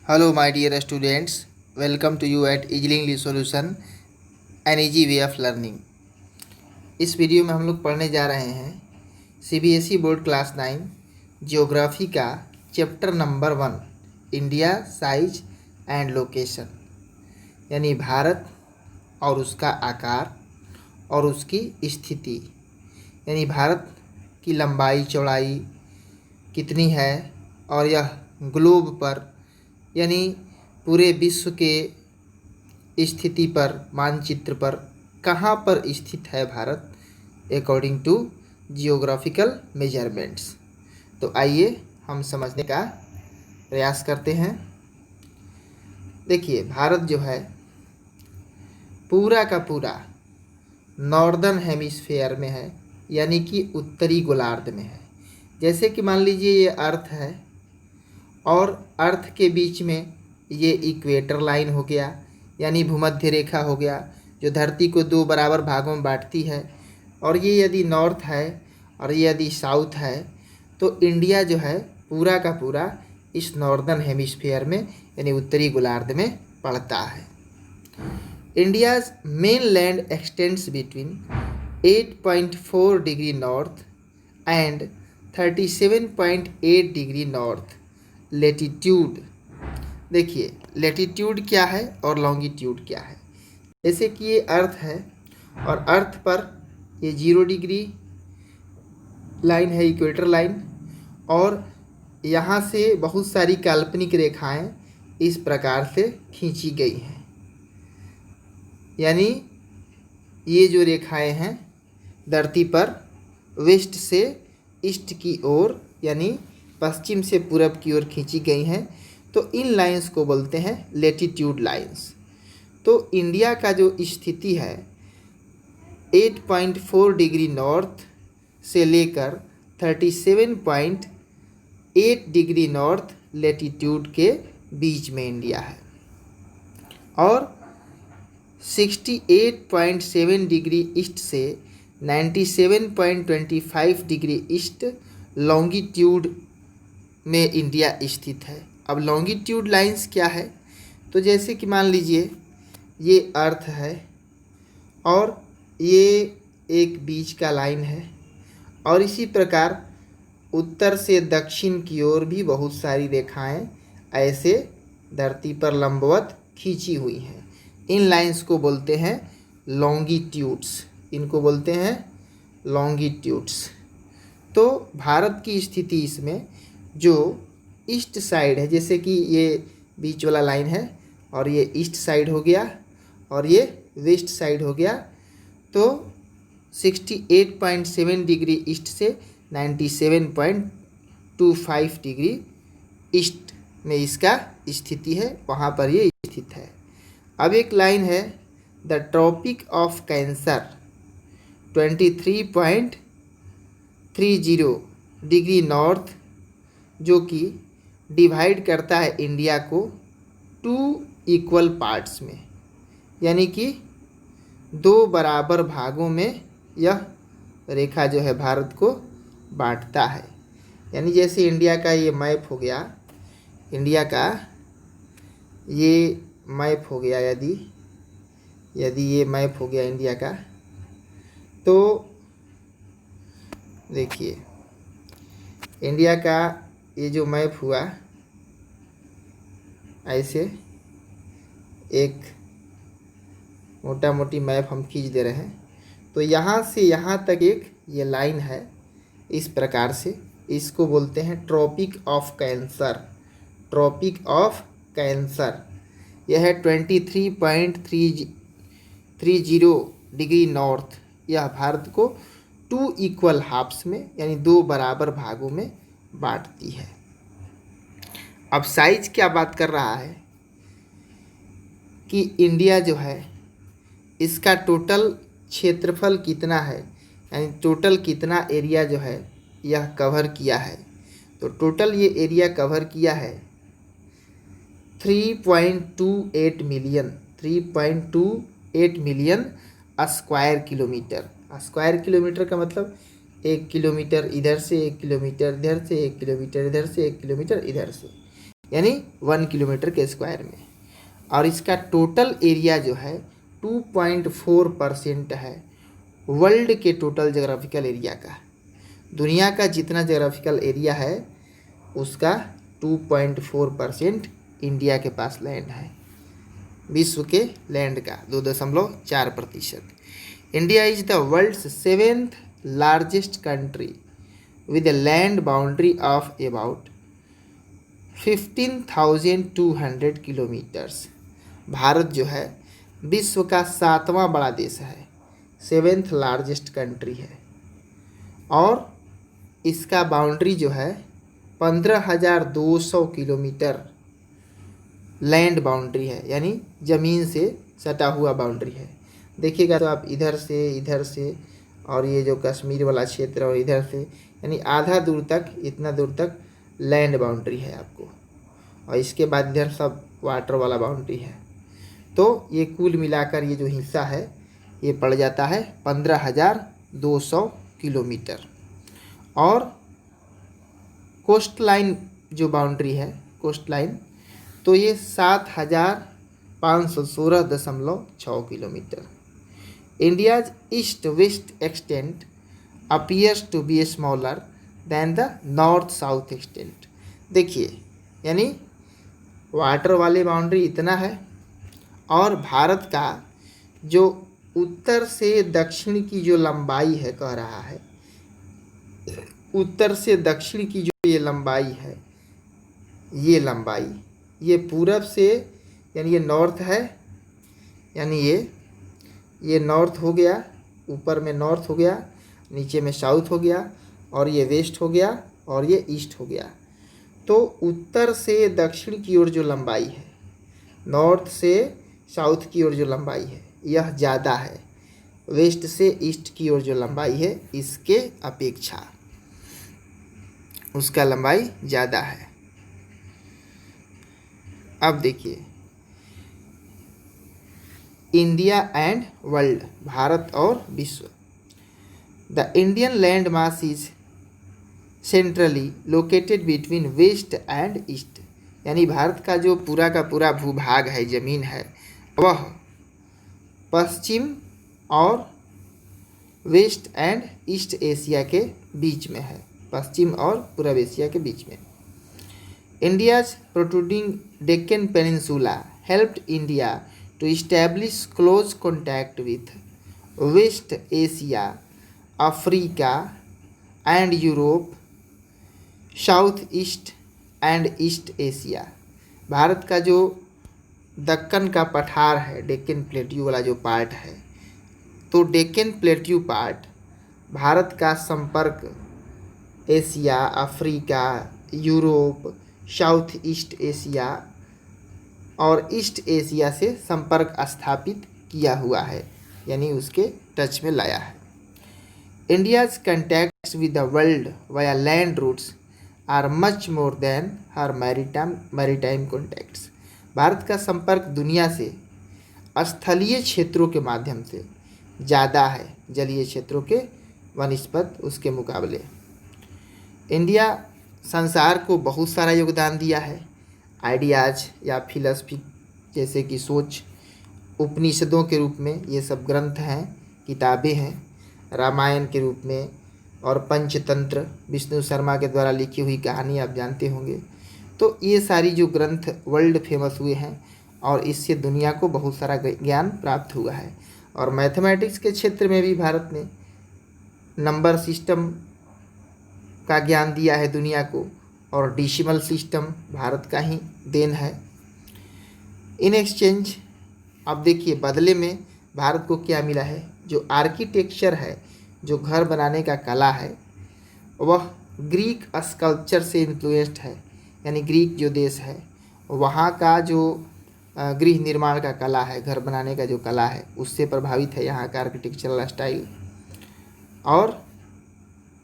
Hello, my dear students. Welcome to you at Easily English Solution, an easy way of learning. इस video में हम लोग पढ़ने जा रहे हैं सीबीएसई बोर्ड क्लास 9 जियोग्राफी का chapter number 1 India size and location, यानी भारत और उसका आकार और उसकी स्थिति, यानी भारत की लंबाई चौड़ाई कितनी है और यह ग्लोब पर यानी पूरे विश्व के स्थिति पर मानचित्र पर कहाँ पर स्थित है Bharat according to geographical measurements. तो आइए हम समझने का प्रयास करते हैं। देखिए, भारत जो है पूरा का पूरा नॉर्दर्न हेमिस्फेयर में है, यानी कि उत्तरी गोलार्ध में है। जैसे कि मान लीजिए ये अर्थ है और अर्थ के बीच में ये इक्वेटर लाइन हो गया, यानी भूमध्य रेखा हो गया, जो धरती को दो बराबर भागों में बांटती है। और ये यदि नॉर्थ है और ये यदि साउथ है, तो इंडिया जो है पूरा का पूरा इस नॉर्दर्न हेमिस्फीयर में यानी उत्तरी गोलार्ध में पड़ता है। India's main land x tends between 8.4 degree north and 37.8 degree north latitude. देखिए, लेटीट्यूड क्या है और लॉन्गिट्यूड क्या है। जैसे कि ये अर्थ है और अर्थ पर ये 0 डिग्री लाइन है, इक्वेटर लाइन, और यहाँ से बहुत सारी काल्पनिक रेखाएं इस प्रकार से खींची गई हैं। यानी ये जो रेखाएं हैं धरती पर वेस्ट से ईस्ट की ओर यानी पश्चिम से पूरब की ओर खींची गई हैं, तो इन लाइंस को बोलते हैं लेटीट्यूड लाइंस। तो इंडिया का जो स्थिति है 8.4 डिग्री नॉर्थ से लेकर 37.8 डिग्री नॉर्थ लेटीट्यूड के बीच में इंडिया है, और 68.7 डिग्री ईस्ट से 97.25 डिग्री ईस्ट लॉन्गिट्यूड में इंडिया स्थित है। अब लॉन्गिट्यूड लाइंस क्या है, तो जैसे कि मान लीजिए ये अर्थ है और ये एक बीच का लाइन है, और इसी प्रकार उत्तर से दक्षिण की ओर भी बहुत सारी रेखाएं ऐसे धरती पर लंबवत खींची हुई हैं। इन लाइंस को बोलते हैं लॉन्गिट्यूड्स, इनको बोलते हैं लॉन्गिट्यूड्स। तो भारत की स्थिति इसमें जो ईस्ट साइड है, जैसे कि ये बीच वाला लाइन है और ये ईस्ट साइड हो गया और ये वेस्ट साइड हो गया, तो 68.7 डिग्री ईस्ट से 97.25 डिग्री ईस्ट में इसका स्थिति है, वहाँ पर ये स्थित है। अब एक लाइन है the Tropic of Cancer 23.30 degree north, जो कि डिवाइड करता है इंडिया को 2 इक्वल पार्ट्स में, यानी कि 2 बराबर भागों में यह रेखा जो है भारत को बांटता है। यानी जैसे इंडिया का ये मैप हो गया, इंडिया का ये मैप हो गया, यदि ये मैप हो गया इंडिया का, तो देखिए इंडिया का ये जो मैप हुआ ऐसे एक मोटा मोटी मैप हम खींच दे रहे हैं, तो यहाँ से यहाँ तक एक ये लाइन है इस प्रकार से, इसको बोलते हैं Tropic of Cancer. Tropic of Cancer यह है 23.30 डिग्री नॉर्थ। यह भारत को 2 इक्वल हाफ्स में यानी 2 बराबर भागों में बांटती है। अब साइज क्या बात कर रहा है कि इंडिया जो है इसका टोटल क्षेत्रफल कितना है, यानी टोटल कितना एरिया जो है यह कवर किया है। तो टोटल ये एरिया कवर किया है 3.28 million square kilometre. Square kilometre का मतलब 1 किलोमीटर इधर से, 1 किलोमीटर इधर से, 1 किलोमीटर इधर से, 1 किलोमीटर इधर से, यानी 1 किलोमीटर के स्क्वायर में। और इसका टोटल एरिया जो है 2.4% है वर्ल्ड के टोटल जोग्राफिकल एरिया का। दुनिया का जितना जोग्राफिकल एरिया है उसका 2.4% इंडिया के पास लैंड है। विश्व के लैंड का 2.4%। India is the world's 7th largest country with a land boundary of about 15,200 kilometres. Bharat जो है विश्व का 7वां बड़ा देश है, 7th लार्जेस्ट कंट्री है, और इसका बाउंड्री जो है 15,200 किलोमीटर लैंड बाउंड्री है, यानी ज़मीन से सटा हुआ बाउंड्री है। देखिएगा तो आप इधर से और ये जो कश्मीर वाला क्षेत्र और इधर से, यानी आधा दूर तक, इतना दूर तक लैंड बाउंड्री है आपको, और इसके बाद इधर सब वाटर वाला बाउंड्री है। तो ये कुल मिलाकर ये जो हिस्सा है ये पड़ जाता है 15,200 किलोमीटर। और कोस्ट लाइन जो बाउंड्री है, कोस्ट लाइन, तो ये 7,516.6 kilometre. India's east west extent appears to be smaller than the north south extent. देखिए, यानी वाटर वाले बाउंड्री इतना है, और भारत का जो उत्तर से दक्षिण की जो लंबाई है, कह रहा है उत्तर से दक्षिण की जो ये लंबाई है, ये लंबाई, ये पूरब से, यानी ये नॉर्थ है, यानी ये नॉर्थ हो गया, ऊपर में नॉर्थ हो गया, नीचे में साउथ हो गया, और ये वेस्ट हो गया, और ये ईस्ट हो गया। तो उत्तर से दक्षिण की ओर जो लंबाई है, नॉर्थ से साउथ की ओर जो लंबाई है, यह ज़्यादा है। वेस्ट से ईस्ट की ओर जो लंबाई है, इसके अपेक्षा उसका लंबाई ज़्यादा है। अब देखिए, इंडिया एंड वर्ल्ड, भारत और विश्व। The Indian land mass is centrally located between west and east. यानी भारत का जो पूरा का पूरा भूभाग है, ज़मीन है, वह पश्चिम और वेस्ट एंड ईस्ट एशिया के बीच में है, पश्चिम और पूर्व एशिया के बीच में। India's protruding Deccan peninsula helped India to establish close contact with West Asia, Africa and Europe, South East and East Asia. Bharat का जो दक्कन का पठार है, डेक्कन प्लेट्यू वाला जो पार्ट है, तो डेक्कन प्लेट्यू पार्ट भारत का संपर्क Asia, Africa, Europe, South east Asia और ईस्ट एशिया से संपर्क स्थापित किया हुआ है, यानी उसके टच में लाया है। India's contacts with the world via land routes are much more than her maritime contacts. Bharat का संपर्क दुनिया से स्थलीय क्षेत्रों के माध्यम से ज़्यादा है, जलीय क्षेत्रों के वनिस्पत उसके मुकाबले। इंडिया संसार को बहुत सारा योगदान दिया है। आइडियाज़ या फिलॉसफी जैसे कि सोच, उपनिषदों के रूप में ये सब ग्रंथ हैं, किताबें हैं, रामायण के रूप में, और पंचतंत्र विष्णु शर्मा के द्वारा लिखी हुई कहानी आप जानते होंगे। तो ये सारी जो ग्रंथ वर्ल्ड फेमस हुए हैं, और इससे दुनिया को बहुत सारा ज्ञान प्राप्त हुआ है। और मैथमेटिक्स के क्षेत्र में भी भारत ने नंबर सिस्टम का ज्ञान दिया है दुनिया को, और डेसिमल सिस्टम भारत का ही देन है। इन एक्सचेंज, अब देखिए बदले में भारत को क्या मिला है, जो आर्किटेक्चर है, जो घर बनाने का कला है, वह ग्रीक स्कल्पचर से इन्फ्लुएंस्ड है। यानी ग्रीक जो देश है, वहाँ का जो गृह निर्माण का कला है, घर बनाने का जो कला है, उससे प्रभावित है यहाँ का आर्किटेक्चरल स्टाइल। और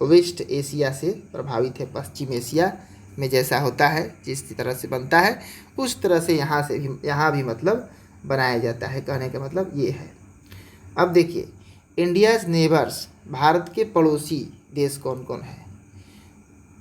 वेस्ट एशिया से प्रभावित है, पश्चिम एशिया में जैसा होता है, जिस तरह से बनता है, उस तरह से यहाँ भी मतलब बनाया जाता है। कहने का मतलब ये है। अब देखिए, इंडियाज़ नेबर्स, भारत के पड़ोसी देश कौन कौन है।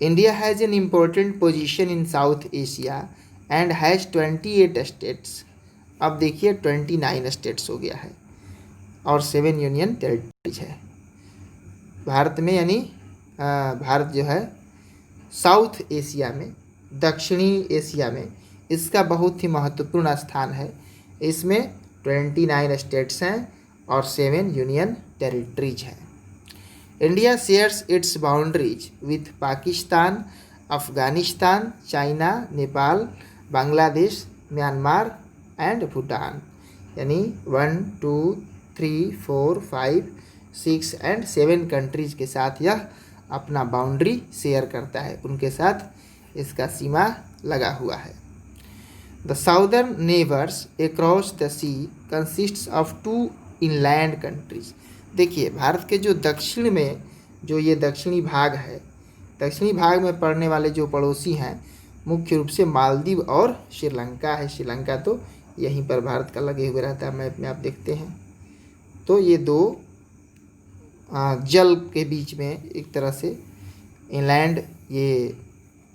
India has an important position in south Asia and has 28 states. अब देखिए 29 स्टेट्स हो गया है और 7 यूनियन टेरिटरीज है भारत में, यानी भारत जो है साउथ एशिया में, दक्षिणी एशिया में इसका बहुत ही महत्वपूर्ण स्थान है। इसमें 29 स्टेट्स हैं और 7 यूनियन टेरिटरीज हैं। India shares it's boundaries with Pakistan, Afghanistan, China, Nepal, Bangladesh, Myanmar and Bhutan, यानी 1 2 3 4 5 6 एंड 7 कंट्रीज के साथ यह अपना बाउंड्री शेयर करता है, उनके साथ इसका सीमा लगा हुआ है। The southern neighbours across the sea consists of 2 inland countries. देखिए भारत के जो दक्षिण में जो ये दक्षिणी भाग है, दक्षिणी भाग में पड़ने वाले जो पड़ोसी हैं मुख्य रूप से मालदीव और श्रीलंका है। श्रीलंका तो यहीं पर भारत का लगे हुए रहता है, मैप में आप देखते हैं। तो ये दो जल के बीच में एक तरह से इनलैंड ये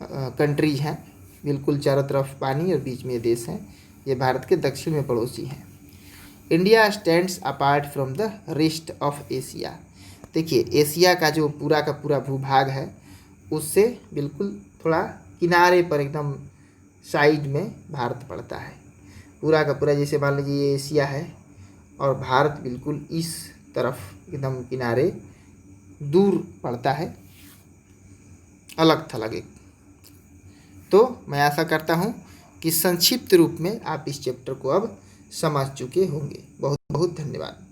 कंट्रीज हैं, बिल्कुल चारों तरफ पानी और बीच में ये देश हैं, ये भारत के दक्षिण में पड़ोसी हैं। India stands apart from the rest of Asia. देखिए एशिया का जो पूरा का पूरा भूभाग है उससे बिल्कुल थोड़ा किनारे पर एकदम साइड में भारत पड़ता है। पूरा का पूरा जैसे मान लीजिए ये एशिया है और भारत बिल्कुल इस तरफ एकदम किनारे दूर पड़ता है, अलग थलग एक। तो मैं आशा करता हूँ कि संक्षिप्त रूप में आप इस चैप्टर को अब समझ चुके होंगे। बहुत बहुत धन्यवाद।